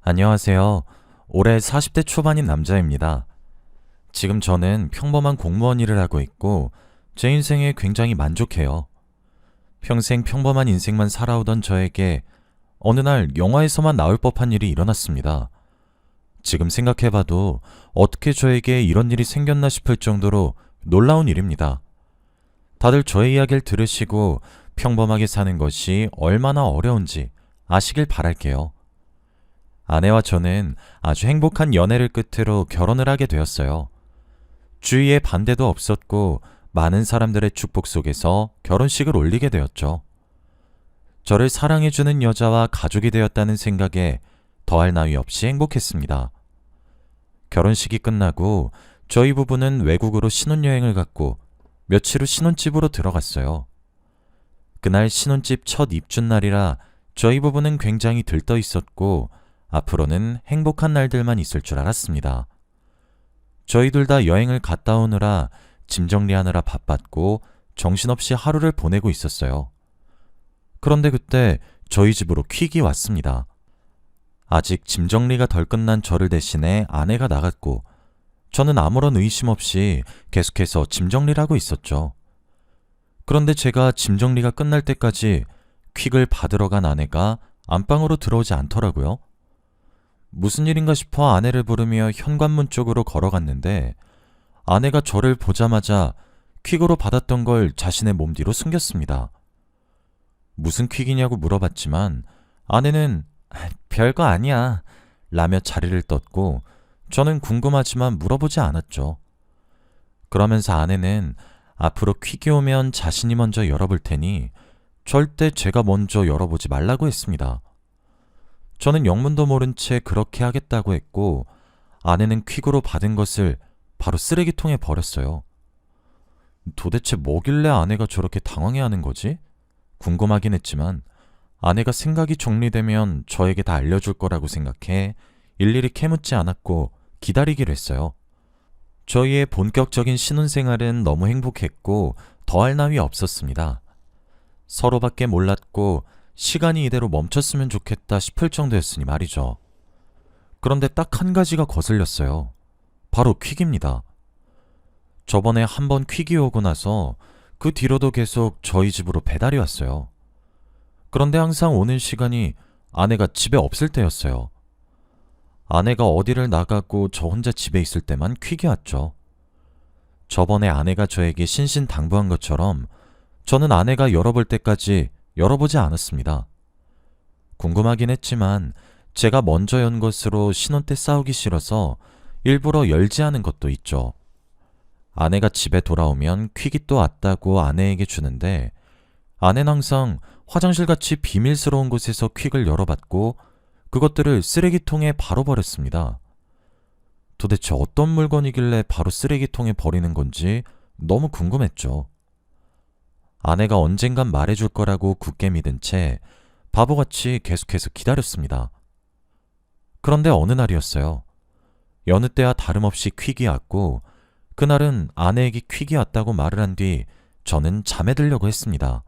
안녕하세요. 올해 40대 초반인 남자입니다. 지금 저는 평범한 공무원 일을 하고 있고 제 인생에 굉장히 만족해요. 평생 평범한 인생만 살아오던 저에게 어느 날 영화에서만 나올 법한 일이 일어났습니다. 지금 생각해봐도 어떻게 저에게 이런 일이 생겼나 싶을 정도로 놀라운 일입니다. 다들 저의 이야기를 들으시고 평범하게 사는 것이 얼마나 어려운지 아시길 바랄게요. 아내와 저는 아주 행복한 연애를 끝으로 결혼을 하게 되었어요. 주위에 반대도 없었고 많은 사람들의 축복 속에서 결혼식을 올리게 되었죠. 저를 사랑해주는 여자와 가족이 되었다는 생각에 더할 나위 없이 행복했습니다. 결혼식이 끝나고 저희 부부는 외국으로 신혼여행을 갔고 며칠 후 신혼집으로 들어갔어요. 그날 신혼집 첫 입춘날이라 저희 부부는 굉장히 들떠 있었고 앞으로는 행복한 날들만 있을 줄 알았습니다. 저희 둘 다 여행을 갔다 오느라 짐 정리하느라 바빴고 정신없이 하루를 보내고 있었어요. 그런데 그때 저희 집으로 퀵이 왔습니다. 아직 짐 정리가 덜 끝난 저를 대신해 아내가 나갔고 저는 아무런 의심 없이 계속해서 짐 정리를 하고 있었죠. 그런데 제가 짐 정리가 끝날 때까지 퀵을 받으러 간 아내가 안방으로 들어오지 않더라고요. 무슨 일인가 싶어 아내를 부르며 현관문 쪽으로 걸어갔는데 아내가 저를 보자마자 퀵으로 받았던 걸 자신의 몸 뒤로 숨겼습니다. 무슨 퀵이냐고 물어봤지만 아내는 별거 아니야 라며 자리를 떴고 저는 궁금하지만 물어보지 않았죠. 그러면서 아내는 앞으로 퀵이 오면 자신이 먼저 열어볼 테니 절대 제가 먼저 열어보지 말라고 했습니다. 저는 영문도 모른 채 그렇게 하겠다고 했고 아내는 퀵으로 받은 것을 바로 쓰레기통에 버렸어요. 도대체 뭐길래 아내가 저렇게 당황해하는 거지? 궁금하긴 했지만 아내가 생각이 정리되면 저에게 다 알려줄 거라고 생각해 일일이 캐묻지 않았고 기다리기로 했어요. 저희의 본격적인 신혼생활은 너무 행복했고 더할 나위 없었습니다. 서로밖에 몰랐고 시간이 이대로 멈췄으면 좋겠다 싶을 정도였으니 말이죠. 그런데 딱 한 가지가 거슬렸어요. 바로 퀵입니다. 저번에 한 번 퀵이 오고 나서 그 뒤로도 계속 저희 집으로 배달이 왔어요. 그런데 항상 오는 시간이 아내가 집에 없을 때였어요. 아내가 어디를 나가고 저 혼자 집에 있을 때만 퀵이 왔죠. 저번에 아내가 저에게 신신당부한 것처럼 저는 아내가 열어볼 때까지 열어보지 않았습니다. 궁금하긴 했지만 제가 먼저 연 것으로 신혼 때 싸우기 싫어서 일부러 열지 않은 것도 있죠. 아내가 집에 돌아오면 퀵이 또 왔다고 아내에게 주는데 아내는 항상 화장실같이 비밀스러운 곳에서 퀵을 열어봤고 그것들을 쓰레기통에 바로 버렸습니다. 도대체 어떤 물건이길래 바로 쓰레기통에 버리는 건지 너무 궁금했죠. 아내가 언젠간 말해줄 거라고 굳게 믿은 채 바보같이 계속해서 기다렸습니다. 그런데 어느 날이었어요. 여느 때와 다름없이 퀵이 왔고 그날은 아내에게 퀵이 왔다고 말을 한 뒤 저는 잠에 들려고 했습니다.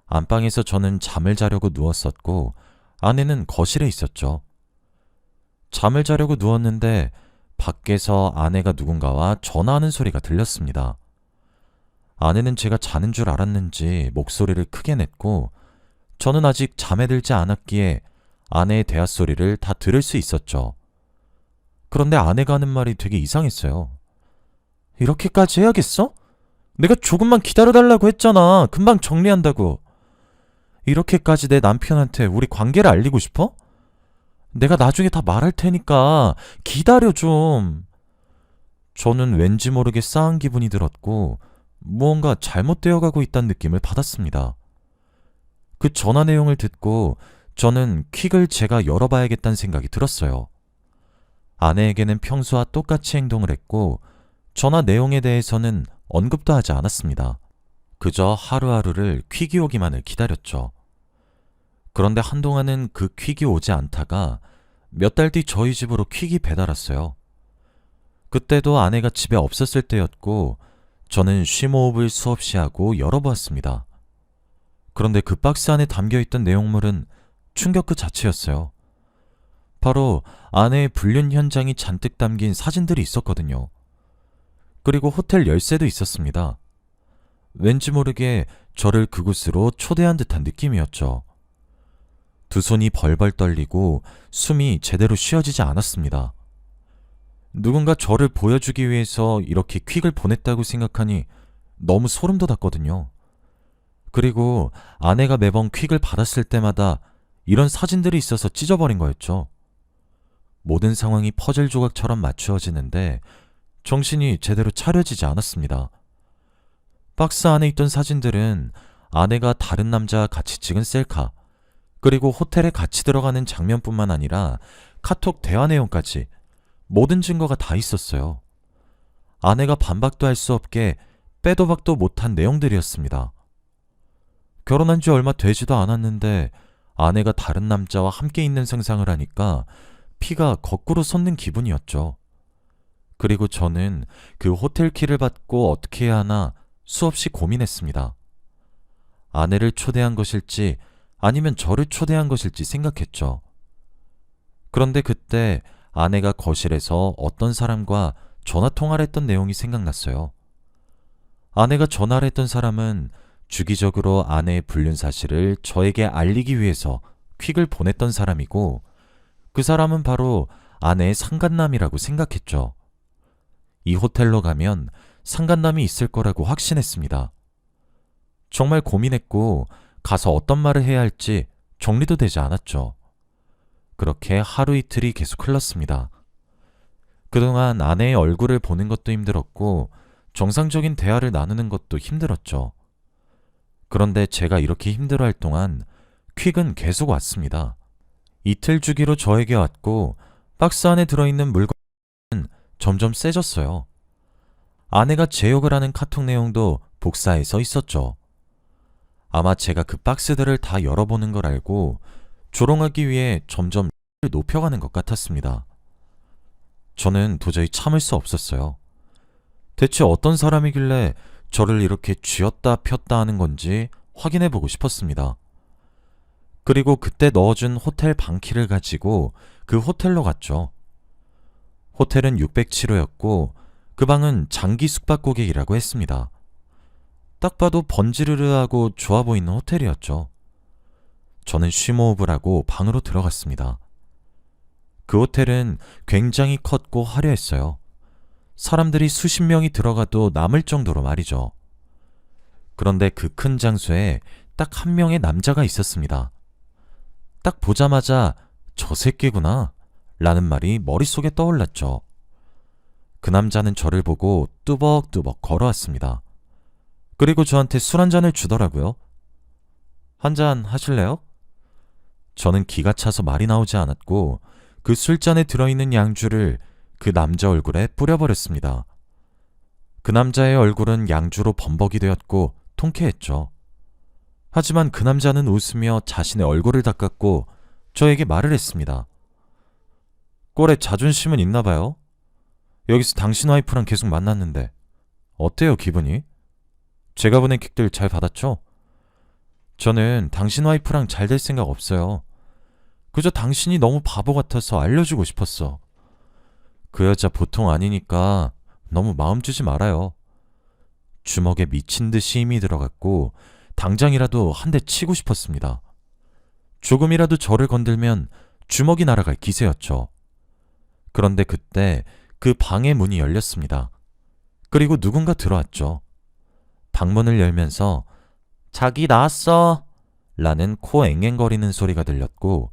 안방에서 저는 잠을 자려고 누웠었고 아내는 거실에 있었죠. 잠을 자려고 누웠는데 밖에서 아내가 누군가와 전화하는 소리가 들렸습니다. 아내는 제가 자는 줄 알았는지 목소리를 크게 냈고 저는 아직 잠에 들지 않았기에 아내의 대화 소리를 다 들을 수 있었죠. 그런데 아내가 하는 말이 되게 이상했어요. 이렇게까지 해야겠어? 내가 조금만 기다려달라고 했잖아. 금방 정리한다고. 이렇게까지 내 남편한테 우리 관계를 알리고 싶어? 내가 나중에 다 말할 테니까 기다려 좀. 저는 왠지 모르게 싸한 기분이 들었고 무언가 잘못되어 가고 있다는 느낌을 받았습니다. 그 전화 내용을 듣고 저는 퀵을 제가 열어봐야겠다는 생각이 들었어요. 아내에게는 평소와 똑같이 행동을 했고 전화 내용에 대해서는 언급도 하지 않았습니다. 그저 하루하루를 퀵이 오기만을 기다렸죠. 그런데 한동안은 그 퀵이 오지 않다가 몇 달 뒤 저희 집으로 퀵이 배달 왔어요. 그때도 아내가 집에 없었을 때였고 저는 쉼호흡을 수없이 하고 열어보았습니다. 그런데 그 박스 안에 담겨있던 내용물은 충격 그 자체였어요. 바로 아내의 불륜 현장이 잔뜩 담긴 사진들이 있었거든요. 그리고 호텔 열쇠도 있었습니다. 왠지 모르게 저를 그곳으로 초대한 듯한 느낌이었죠. 두 손이 벌벌 떨리고 숨이 제대로 쉬어지지 않았습니다. 누군가 저를 보여주기 위해서 이렇게 퀵을 보냈다고 생각하니 너무 소름 돋았거든요. 그리고 아내가 매번 퀵을 받았을 때마다 이런 사진들이 있어서 찢어버린 거였죠. 모든 상황이 퍼즐 조각처럼 맞추어지는데 정신이 제대로 차려지지 않았습니다. 박스 안에 있던 사진들은 아내가 다른 남자와 같이 찍은 셀카, 그리고 호텔에 같이 들어가는 장면뿐만 아니라 카톡 대화 내용까지 모든 증거가 다 있었어요. 아내가 반박도 할 수 없게 빼도 박도 못한 내용들이었습니다. 결혼한 지 얼마 되지도 않았는데 아내가 다른 남자와 함께 있는 상상을 하니까 피가 거꾸로 솟는 기분이었죠. 그리고 저는 그 호텔 키를 받고 어떻게 해야 하나 수없이 고민했습니다. 아내를 초대한 것일지 아니면 저를 초대한 것일지 생각했죠. 그런데 그때 아내가 거실에서 어떤 사람과 전화통화를 했던 내용이 생각났어요. 아내가 전화를 했던 사람은 주기적으로 아내의 불륜 사실을 저에게 알리기 위해서 퀵을 보냈던 사람이고, 그 사람은 바로 아내의 상간남이라고 생각했죠. 이 호텔로 가면 상간남이 있을 거라고 확신했습니다. 정말 고민했고 가서 어떤 말을 해야 할지 정리도 되지 않았죠. 그렇게 하루 이틀이 계속 흘렀습니다. 그동안 아내의 얼굴을 보는 것도 힘들었고 정상적인 대화를 나누는 것도 힘들었죠. 그런데 제가 이렇게 힘들어할 동안 퀵은 계속 왔습니다. 이틀 주기로 저에게 왔고 박스 안에 들어있는 물건은 점점 세졌어요. 아내가 제 욕을 하는 카톡 내용도 복사해서 있었죠. 아마 제가 그 박스들을 다 열어보는 걸 알고 조롱하기 위해 점점 높여가는 것 같았습니다. 저는 도저히 참을 수 없었어요. 대체 어떤 사람이길래 저를 이렇게 쥐었다 폈다 하는 건지 확인해보고 싶었습니다. 그리고 그때 넣어준 호텔 방키를 가지고 그 호텔로 갔죠. 호텔은 607호였고 그 방은 장기 숙박고객이라고 했습니다. 딱 봐도 번지르르하고 좋아 보이는 호텔이었죠. 저는 쉼호흡을 하고 방으로 들어갔습니다. 그 호텔은 굉장히 컸고 화려했어요. 사람들이 수십 명이 들어가도 남을 정도로 말이죠. 그런데 그 큰 장소에 딱 한 명의 남자가 있었습니다. 딱 보자마자 저 새끼구나 라는 말이 머릿속에 떠올랐죠. 그 남자는 저를 보고 뚜벅뚜벅 걸어왔습니다. 그리고 저한테 술 한 잔을 주더라고요. 한 잔 하실래요? 저는 기가 차서 말이 나오지 않았고 그 술잔에 들어있는 양주를 그 남자 얼굴에 뿌려버렸습니다. 그 남자의 얼굴은 양주로 범벅이 되었고 통쾌했죠. 하지만 그 남자는 웃으며 자신의 얼굴을 닦았고 저에게 말을 했습니다. 꼴에 자존심은 있나 봐요. 여기서 당신 와이프랑 계속 만났는데 어때요, 기분이? 제가 보낸 킥들 잘 받았죠? 저는 당신 와이프랑 잘 될 생각 없어요. 그저 당신이 너무 바보 같아서 알려주고 싶었어. 그 여자 보통 아니니까 너무 마음 주지 말아요. 주먹에 미친 듯이 힘이 들어갔고 당장이라도 한 대 치고 싶었습니다. 조금이라도 저를 건들면 주먹이 날아갈 기세였죠. 그런데 그때 그 방의 문이 열렸습니다. 그리고 누군가 들어왔죠. 방문을 열면서 자기 나왔어 라는 코 앵앵거리는 소리가 들렸고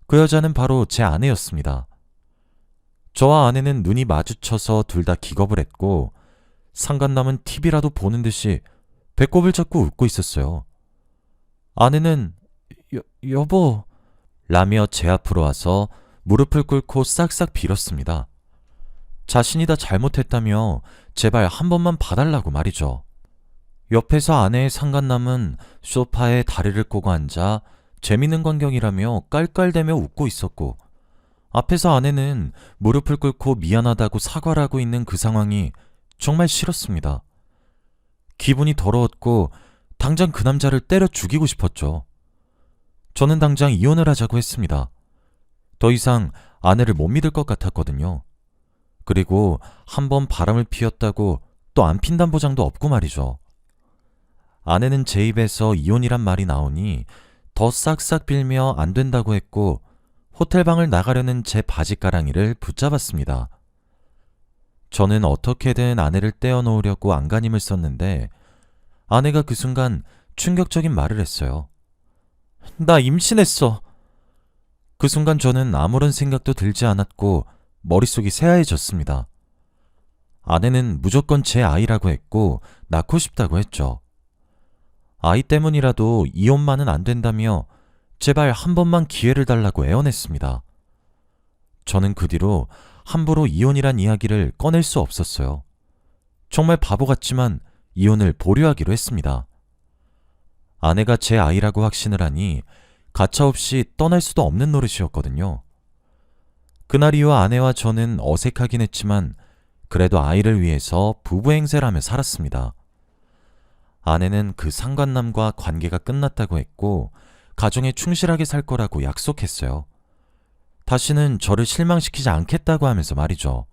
그 여자는 바로 제 아내였습니다. 저와 아내는 눈이 마주쳐서 둘 다 기겁을 했고 상간남은 TV라도 보는 듯이 배꼽을 잡고 웃고 있었어요. 아내는 여보 라며 제 앞으로 와서 무릎을 꿇고 싹싹 빌었습니다. 자신이 다 잘못했다며 제발 한 번만 봐달라고 말이죠. 옆에서 아내의 상간남은 소파에 다리를 꼬고 앉아 재밌는 광경이라며 깔깔대며 웃고 있었고 앞에서 아내는 무릎을 꿇고 미안하다고 사과를 하고 있는 그 상황이 정말 싫었습니다. 기분이 더러웠고 당장 그 남자를 때려 죽이고 싶었죠. 저는 당장 이혼을 하자고 했습니다. 더 이상 아내를 못 믿을 것 같았거든요. 그리고 한번 바람을 피웠다고 또 안 핀단 보장도 없고 말이죠. 아내는 제 입에서 이혼이란 말이 나오니 더 싹싹 빌며 안 된다고 했고 호텔방을 나가려는 제 바지가랑이를 붙잡았습니다. 저는 어떻게든 아내를 떼어놓으려고 안간힘을 썼는데 아내가 그 순간 충격적인 말을 했어요. 나 임신했어. 그 순간 저는 아무런 생각도 들지 않았고 머릿속이 새하얘졌습니다. 아내는 무조건 제 아이라고 했고 낳고 싶다고 했죠. 아이 때문이라도 이혼만은 안 된다며 제발 한 번만 기회를 달라고 애원했습니다. 저는 그 뒤로 함부로 이혼이란 이야기를 꺼낼 수 없었어요. 정말 바보 같지만 이혼을 보류하기로 했습니다. 아내가 제 아이라고 확신을 하니 가차없이 떠날 수도 없는 노릇이었거든요. 그날 이후 아내와 저는 어색하긴 했지만 그래도 아이를 위해서 부부 행세를 하며 살았습니다. 아내는 그 상간남과 관계가 끝났다고 했고 가정에 충실하게 살 거라고 약속했어요. 다시는 저를 실망시키지 않겠다고 하면서 말이죠.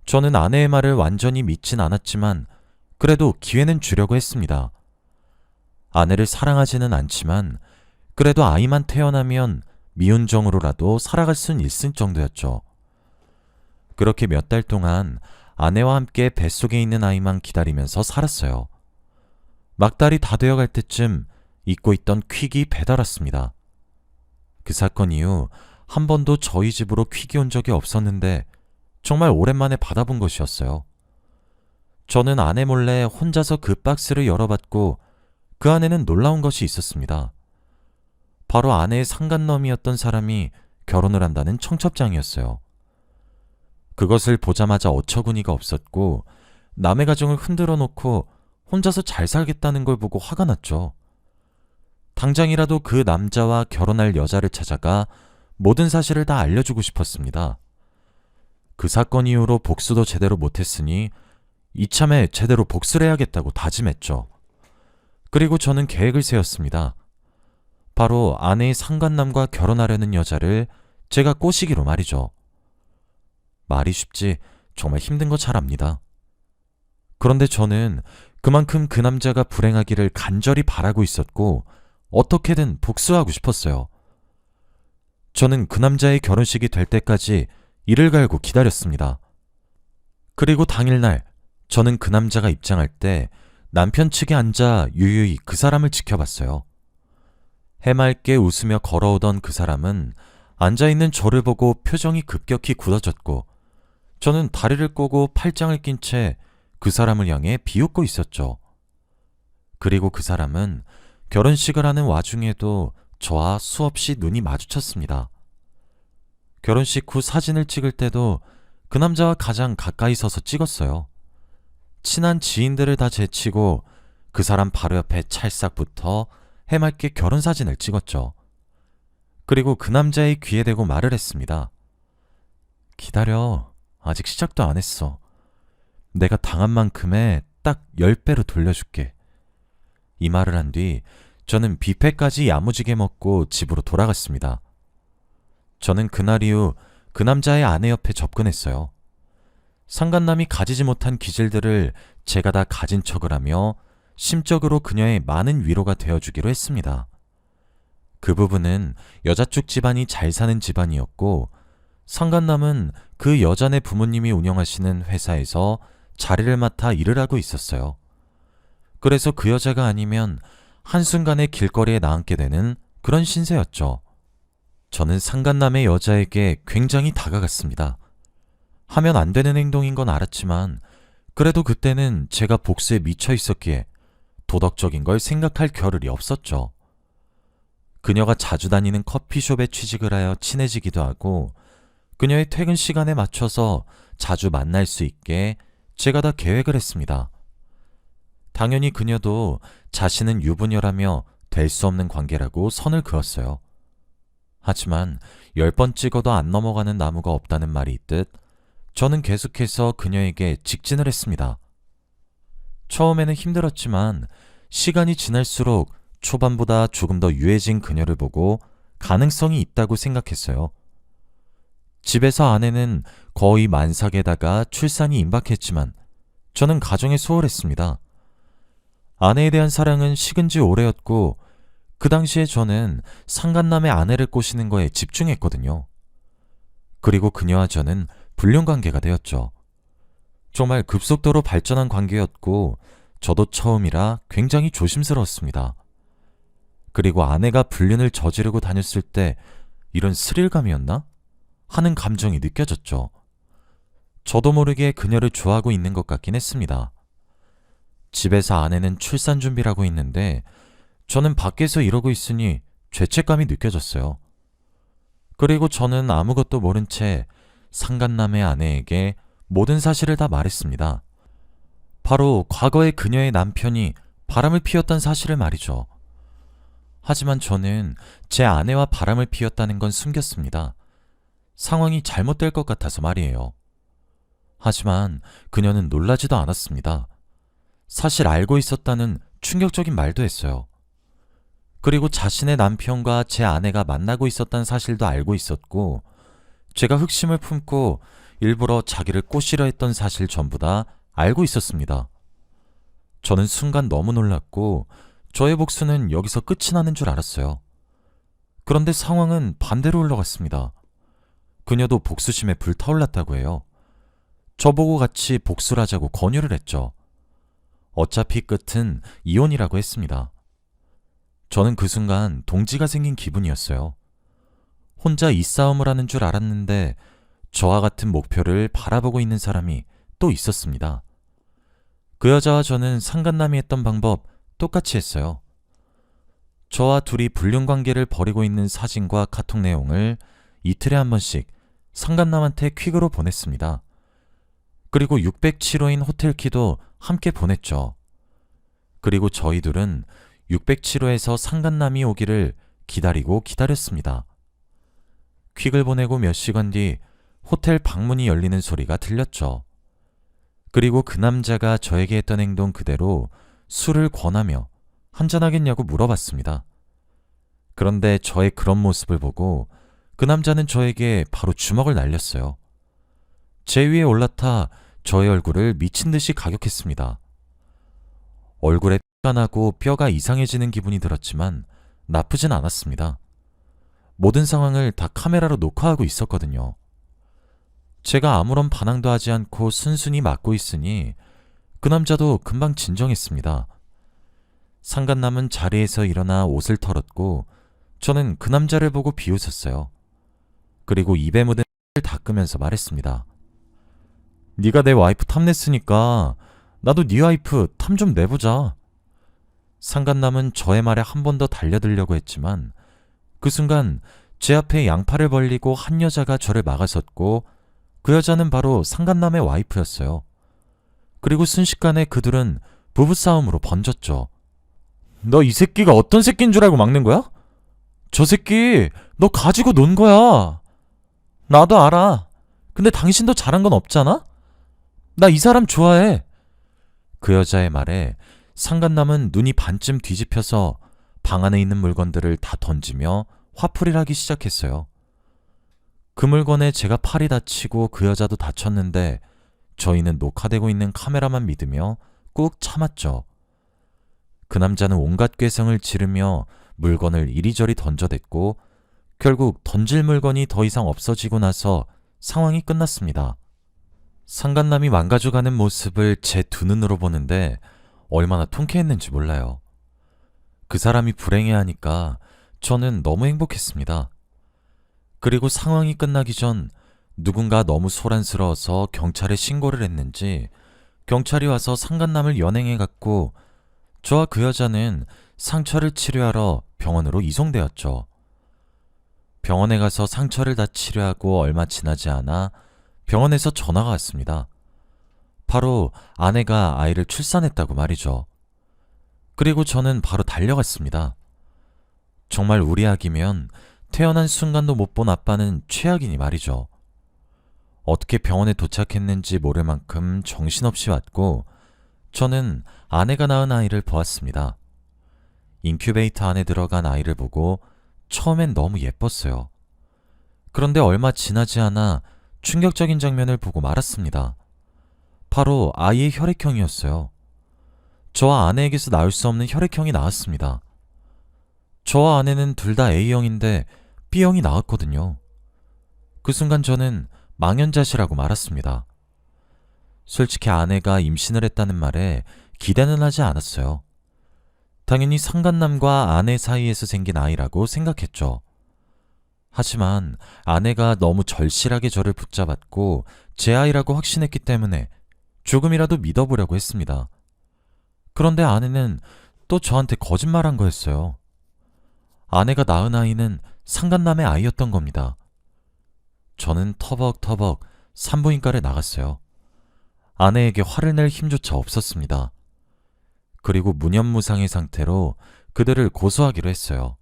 저는 아내의 말을 완전히 믿진 않았지만 그래도 기회는 주려고 했습니다. 아내를 사랑하지는 않지만 그래도 아이만 태어나면 미운정으로라도 살아갈 순 있을 정도였죠. 그렇게 몇 달 동안 아내와 함께 뱃속에 있는 아이만 기다리면서 살았어요. 막달이 다 되어갈 때쯤 잊고 있던 퀵이 배달왔습니다. 그 사건 이후 한 번도 저희 집으로 퀵이 온 적이 없었는데 정말 오랜만에 받아본 것이었어요. 저는 아내 몰래 혼자서 그 박스를 열어봤고 그 안에는 놀라운 것이 있었습니다. 바로 아내의 상간남이었던 사람이 결혼을 한다는 청첩장이었어요. 그것을 보자마자 어처구니가 없었고 남의 가정을 흔들어 놓고 혼자서 잘 살겠다는 걸 보고 화가 났죠. 당장이라도 그 남자와 결혼할 여자를 찾아가 모든 사실을 다 알려주고 싶었습니다. 그 사건 이후로 복수도 제대로 못했으니 이참에 제대로 복수를 해야겠다고 다짐했죠. 그리고 저는 계획을 세웠습니다. 바로 아내의 상간남과 결혼하려는 여자를 제가 꼬시기로 말이죠. 말이 쉽지 정말 힘든 거 잘 압니다. 그런데 저는 그만큼 그 남자가 불행하기를 간절히 바라고 있었고 어떻게든 복수하고 싶었어요. 저는 그 남자의 결혼식이 될 때까지 이를 갈고 기다렸습니다. 그리고 당일날 저는 그 남자가 입장할 때 남편 측에 앉아 유유히 그 사람을 지켜봤어요. 해맑게 웃으며 걸어오던 그 사람은 앉아있는 저를 보고 표정이 급격히 굳어졌고 저는 다리를 꼬고 팔짱을 낀 채 그 사람을 향해 비웃고 있었죠. 그리고 그 사람은 결혼식을 하는 와중에도 저와 수없이 눈이 마주쳤습니다. 결혼식 후 사진을 찍을 때도 그 남자와 가장 가까이 서서 찍었어요. 친한 지인들을 다 제치고 그 사람 바로 옆에 찰싹 붙어 해맑게 결혼사진을 찍었죠. 그리고 그 남자의 귀에 대고 말을 했습니다. 기다려. 아직 시작도 안 했어. 내가 당한 만큼의 딱 10배로 돌려줄게. 이 말을 한 뒤 저는 뷔페까지 야무지게 먹고 집으로 돌아갔습니다. 저는 그날 이후 그 남자의 아내 옆에 접근했어요. 상간남이 가지지 못한 기질들을 제가 다 가진 척을 하며 심적으로 그녀의 많은 위로가 되어주기로 했습니다. 그 부분은 여자 쪽 집안이 잘 사는 집안이었고 상간남은 그 여자네 부모님이 운영하시는 회사에서 자리를 맡아 일을 하고 있었어요. 그래서 그 여자가 아니면 한순간에 길거리에 나앉게 되는 그런 신세였죠. 저는 상간남의 여자에게 굉장히 다가갔습니다. 하면 안 되는 행동인 건 알았지만 그래도 그때는 제가 복수에 미쳐 있었기에 도덕적인 걸 생각할 겨를이 없었죠. 그녀가 자주 다니는 커피숍에 취직을 하여 친해지기도 하고 그녀의 퇴근 시간에 맞춰서 자주 만날 수 있게 제가 다 계획을 했습니다. 당연히 그녀도 자신은 유부녀라며 될 수 없는 관계라고 선을 그었어요. 하지만 10번 찍어도 안 넘어가는 나무가 없다는 말이 있듯 저는 계속해서 그녀에게 직진을 했습니다. 처음에는 힘들었지만 시간이 지날수록 초반보다 조금 더 유해진 그녀를 보고 가능성이 있다고 생각했어요. 집에서 아내는 거의 만삭에다가 출산이 임박했지만 저는 가정에 소홀했습니다. 아내에 대한 사랑은 식은 지 오래였고 그 당시에 저는 상간남의 아내를 꼬시는 거에 집중했거든요. 그리고 그녀와 저는 불륜 관계가 되었죠. 정말 급속도로 발전한 관계였고 저도 처음이라 굉장히 조심스러웠습니다. 그리고 아내가 불륜을 저지르고 다녔을 때 이런 스릴감이었나? 하는 감정이 느껴졌죠. 저도 모르게 그녀를 좋아하고 있는 것 같긴 했습니다. 집에서 아내는 출산 준비를 하고 있는데 저는 밖에서 이러고 있으니 죄책감이 느껴졌어요. 그리고 저는 아무것도 모른 채 상간남의 아내에게 모든 사실을 다 말했습니다. 바로 과거에 그녀의 남편이 바람을 피웠던 사실을 말이죠. 하지만 저는 제 아내와 바람을 피웠다는 건 숨겼습니다. 상황이 잘못될 것 같아서 말이에요. 하지만 그녀는 놀라지도 않았습니다. 사실 알고 있었다는 충격적인 말도 했어요. 그리고 자신의 남편과 제 아내가 만나고 있었다는 사실도 알고 있었고, 제가 흑심을 품고 일부러 자기를 꼬시려 했던 사실 전부 다 알고 있었습니다. 저는 순간 너무 놀랐고 저의 복수는 여기서 끝이 나는 줄 알았어요. 그런데 상황은 반대로 흘러갔습니다. 그녀도 복수심에 불타올랐다고 해요. 저보고 같이 복수를 하자고 권유를 했죠. 어차피 끝은 이혼이라고 했습니다. 저는 그 순간 동지가 생긴 기분이었어요. 혼자 이 싸움을 하는 줄 알았는데 저와 같은 목표를 바라보고 있는 사람이 또 있었습니다. 그 여자와 저는 상간남이 했던 방법 똑같이 했어요. 저와 둘이 불륜 관계를 벌이고 있는 사진과 카톡 내용을 이틀에 한 번씩 상간남한테 퀵으로 보냈습니다. 그리고 607호인 호텔키도 함께 보냈죠. 그리고 저희 둘은 607호에서 상간남이 오기를 기다리고 기다렸습니다. 퀵을 보내고 몇 시간 뒤 호텔 방문이 열리는 소리가 들렸죠. 그리고 그 남자가 저에게 했던 행동 그대로 술을 권하며 한잔하겠냐고 물어봤습니다. 그런데 저의 그런 모습을 보고 그 남자는 저에게 바로 주먹을 날렸어요. 제 위에 올라타 저의 얼굴을 미친 듯이 가격했습니다. 얼굴에 피가 나고 뼈가 이상해지는 기분이 들었지만 나쁘진 않았습니다. 모든 상황을 다 카메라로 녹화하고 있었거든요. 제가 아무런 반항도 하지 않고 순순히 맞고 있으니 그 남자도 금방 진정했습니다. 상간남은 자리에서 일어나 옷을 털었고 저는 그 남자를 보고 비웃었어요. 그리고 입에 묻은 을 닦으면서 말했습니다. 네가 내 와이프 탐냈으니까 나도 네 와이프 탐 좀 내보자. 상간남은 저의 말에 한 번 더 달려들려고 했지만 그 순간 제 앞에 양팔을 벌리고 한 여자가 저를 막아섰고 그 여자는 바로 상간남의 와이프였어요. 그리고 순식간에 그들은 부부싸움으로 번졌죠. 너 이 새끼가 어떤 새끼인 줄 알고 막는 거야? 저 새끼 너 가지고 논 거야. 나도 알아. 근데 당신도 잘한 건 없잖아? 나 이 사람 좋아해. 그 여자의 말에 상간남은 눈이 반쯤 뒤집혀서 방 안에 있는 물건들을 다 던지며 화풀이를 하기 시작했어요. 그 물건에 제가 팔이 다치고 그 여자도 다쳤는데 저희는 녹화되고 있는 카메라만 믿으며 꾹 참았죠. 그 남자는 온갖 꾀성을 지르며 물건을 이리저리 던져댔고 결국 던질 물건이 더 이상 없어지고 나서 상황이 끝났습니다. 상간남이 망가져가는 모습을 제 두 눈으로 보는데 얼마나 통쾌했는지 몰라요. 그 사람이 불행해하니까 저는 너무 행복했습니다. 그리고 상황이 끝나기 전 누군가 너무 소란스러워서 경찰에 신고를 했는지 경찰이 와서 상간남을 연행해갔고 저와 그 여자는 상처를 치료하러 병원으로 이송되었죠. 병원에 가서 상처를 다 치료하고 얼마 지나지 않아 병원에서 전화가 왔습니다. 바로 아내가 아이를 출산했다고 말이죠. 그리고 저는 바로 달려갔습니다. 정말 우리 아기면 태어난 순간도 못 본 아빠는 최악이니 말이죠. 어떻게 병원에 도착했는지 모를 만큼 정신없이 왔고 저는 아내가 낳은 아이를 보았습니다. 인큐베이터 안에 들어간 아이를 보고 처음엔 너무 예뻤어요. 그런데 얼마 지나지 않아 충격적인 장면을 보고 말았습니다. 바로 아이의 혈액형이었어요. 저와 아내에게서 나올 수 없는 혈액형이 나왔습니다. 저와 아내는 둘 다 A형인데 B형이 나왔거든요. 그 순간 저는 망연자실하고 말았습니다. 솔직히 아내가 임신을 했다는 말에 기대는 하지 않았어요. 당연히 상간남과 아내 사이에서 생긴 아이라고 생각했죠. 하지만 아내가 너무 절실하게 저를 붙잡았고 제 아이라고 확신했기 때문에 조금이라도 믿어보려고 했습니다. 그런데 아내는 또 저한테 거짓말한 거였어요. 아내가 낳은 아이는 상간남의 아이였던 겁니다. 저는 터벅터벅 산부인과를 나갔어요. 아내에게 화를 낼 힘조차 없었습니다. 그리고 무념무상의 상태로 그들을 고소하기로 했어요.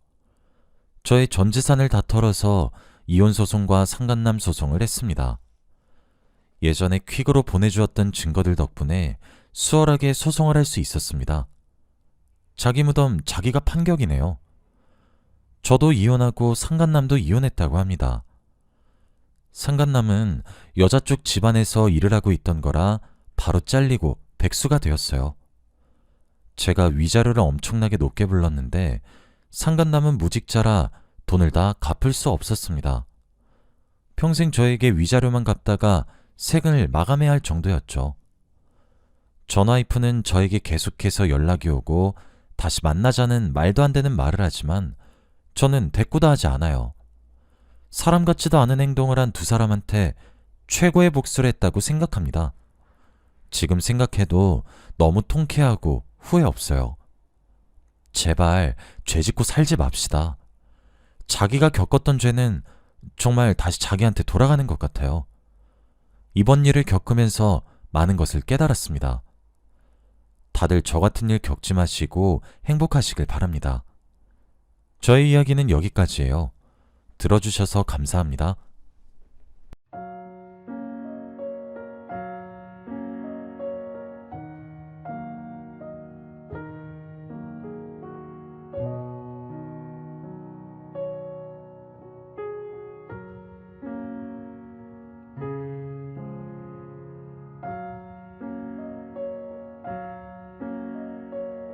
저의 전 재산을 다 털어서 이혼소송과 상간남 소송을 했습니다. 예전에 퀵으로 보내주었던 증거들 덕분에 수월하게 소송을 할 수 있었습니다. 자기 무덤 자기가 판격이네요. 저도 이혼하고 상간남도 이혼했다고 합니다. 상간남은 여자 쪽 집안에서 일을 하고 있던 거라 바로 잘리고 백수가 되었어요. 제가 위자료를 엄청나게 높게 불렀는데 상간남은 무직자라 돈을 다 갚을 수 없었습니다. 평생 저에게 위자료만 갚다가 세금을 마감해야 할 정도였죠. 전 와이프는 저에게 계속해서 연락이 오고 다시 만나자는 말도 안 되는 말을 하지만 저는 대꾸도 하지 않아요. 사람 같지도 않은 행동을 한 두 사람한테 최고의 복수를 했다고 생각합니다. 지금 생각해도 너무 통쾌하고 후회 없어요. 제발 죄 짓고 살지 맙시다. 자기가 겪었던 죄는 정말 다시 자기한테 돌아가는 것 같아요. 이번 일을 겪으면서 많은 것을 깨달았습니다. 다들 저 같은 일 겪지 마시고 행복하시길 바랍니다. 저의 이야기는 여기까지예요. 들어주셔서 감사합니다.